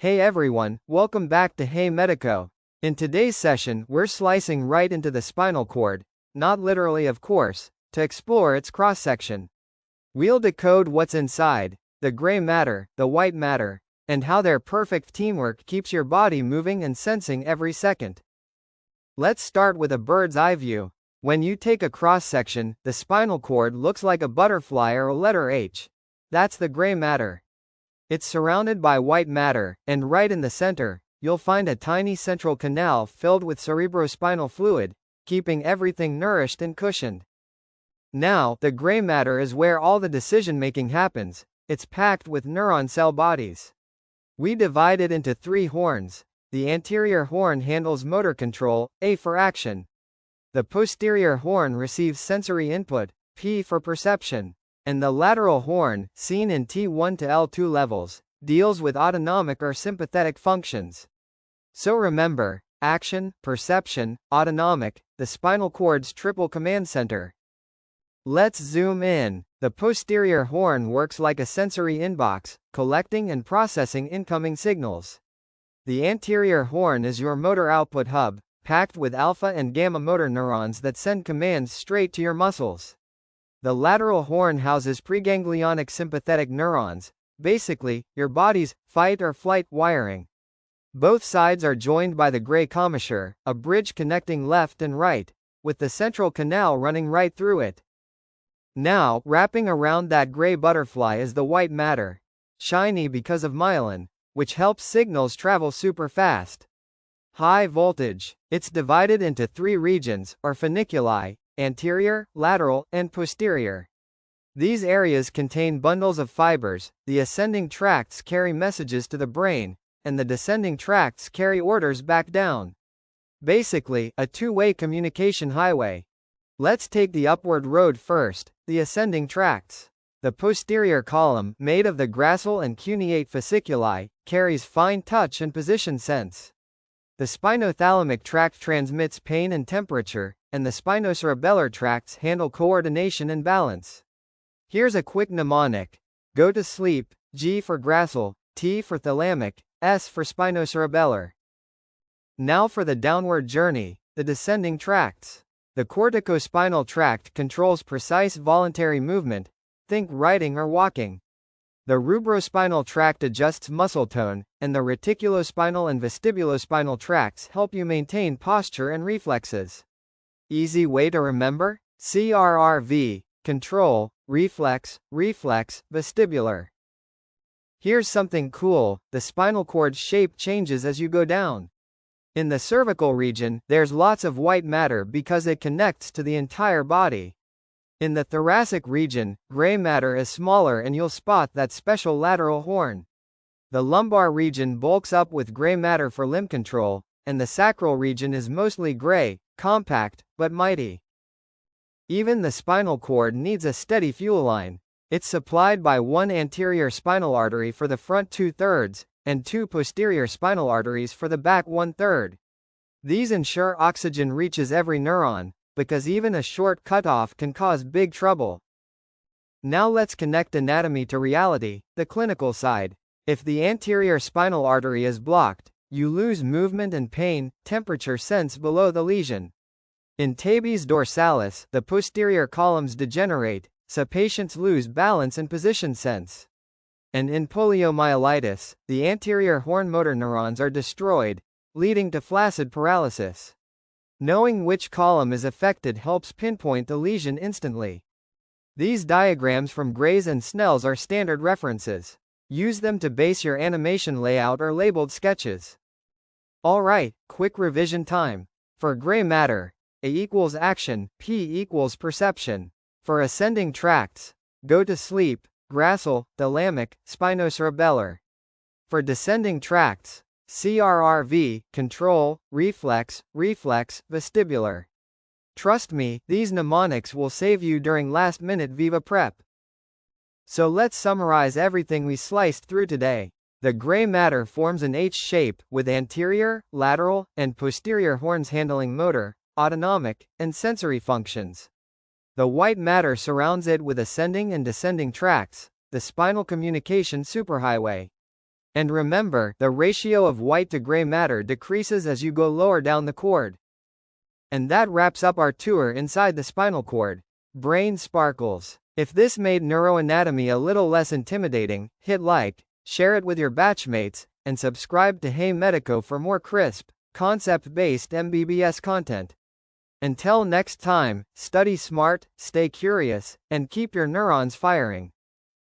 Hey everyone, welcome back to Hey Medico. In today's session, we're slicing right into the spinal cord, not literally of course, to explore its cross-section. We'll decode what's inside, the gray matter, the white matter, and how their perfect teamwork keeps your body moving and sensing every second. Let's start with a bird's eye view. When you take a cross-section, the spinal cord looks like a butterfly or a letter H. That's the gray matter. It's surrounded by white matter, and right in the center, you'll find a tiny central canal filled with cerebrospinal fluid, keeping everything nourished and cushioned. Now, the gray matter is where all the decision-making happens. It's packed with neuron cell bodies. We divide it into three horns. The anterior horn handles motor control, A for action. The posterior horn receives sensory input, P for perception. And the lateral horn, seen in T1 to L2 levels, deals with autonomic or sympathetic functions. So remember, action, perception, autonomic, the spinal cord's triple command center. Let's zoom in. The posterior horn works like a sensory inbox, collecting and processing incoming signals. The anterior horn is your motor output hub, packed with alpha and gamma motor neurons that send commands straight to your muscles. The lateral horn houses preganglionic sympathetic neurons, basically, your body's fight or flight wiring. Both sides are joined by the gray commissure, a bridge connecting left and right, with the central canal running right through it. Now, wrapping around that gray butterfly is the white matter, shiny because of myelin, which helps signals travel super fast. High voltage. It's divided into three regions, or funiculi: anterior, lateral, and posterior. These areas contain bundles of fibers. The ascending tracts carry messages to the brain, and the descending tracts carry orders back down. Basically, a two-way communication highway. Let's take the upward road first, the ascending tracts. The posterior column, made of the gracile and cuneate fasciculi, carries fine touch and position sense. The spinothalamic tract transmits pain and temperature, and the spinocerebellar tracts handle coordination and balance. Here's a quick mnemonic. Go to sleep, G for gracile, T for thalamic, S for spinocerebellar. Now for the downward journey, the descending tracts. The corticospinal tract controls precise voluntary movement, think writing or walking. The rubrospinal tract adjusts muscle tone, and the reticulospinal and vestibulospinal tracts help you maintain posture and reflexes. Easy way to remember? CRRV, control, reflex, vestibular. Here's something cool, the spinal cord's shape changes as you go down. In the cervical region, there's lots of white matter because it connects to the entire body. In the thoracic region, gray matter is smaller and you'll spot that special lateral horn. The lumbar region bulks up with gray matter for limb control, and the sacral region is mostly gray, compact, but mighty. Even the spinal cord needs a steady fuel line. It's supplied by one anterior spinal artery for the front 2/3, and two posterior spinal arteries for the back 1/3. These ensure oxygen reaches every neuron, because even a short cutoff can cause big trouble. Now let's connect anatomy to reality, the clinical side. If the anterior spinal artery is blocked, you lose movement and pain, temperature sense below the lesion. In tabes dorsalis, the posterior columns degenerate, so patients lose balance and position sense. And in poliomyelitis, the anterior horn motor neurons are destroyed, leading to flaccid paralysis. Knowing which column is affected helps pinpoint the lesion instantly. These diagrams from Grays and Snell's are standard references. Use them to base your animation layout or labeled sketches. Alright, quick revision time. For gray matter, A equals action, P equals perception. For ascending tracts, go to sleep, gracile, thalamic, spinocerebellar. For descending tracts, CRRV, control, reflex, vestibular. Trust me, these mnemonics will save you during last-minute Viva prep. So let's summarize everything we sliced through today. The gray matter forms an H shape, with anterior, lateral, and posterior horns handling motor, autonomic, and sensory functions. The white matter surrounds it with ascending and descending tracts, the spinal communication superhighway. And remember, the ratio of white to gray matter decreases as you go lower down the cord. And that wraps up our tour inside the spinal cord. Brain sparkles. If this made neuroanatomy a little less intimidating, hit like, share it with your batchmates, and subscribe to Hey Medico for more crisp, concept-based mbbs content. Until next time, study smart, stay curious, and keep your neurons firing.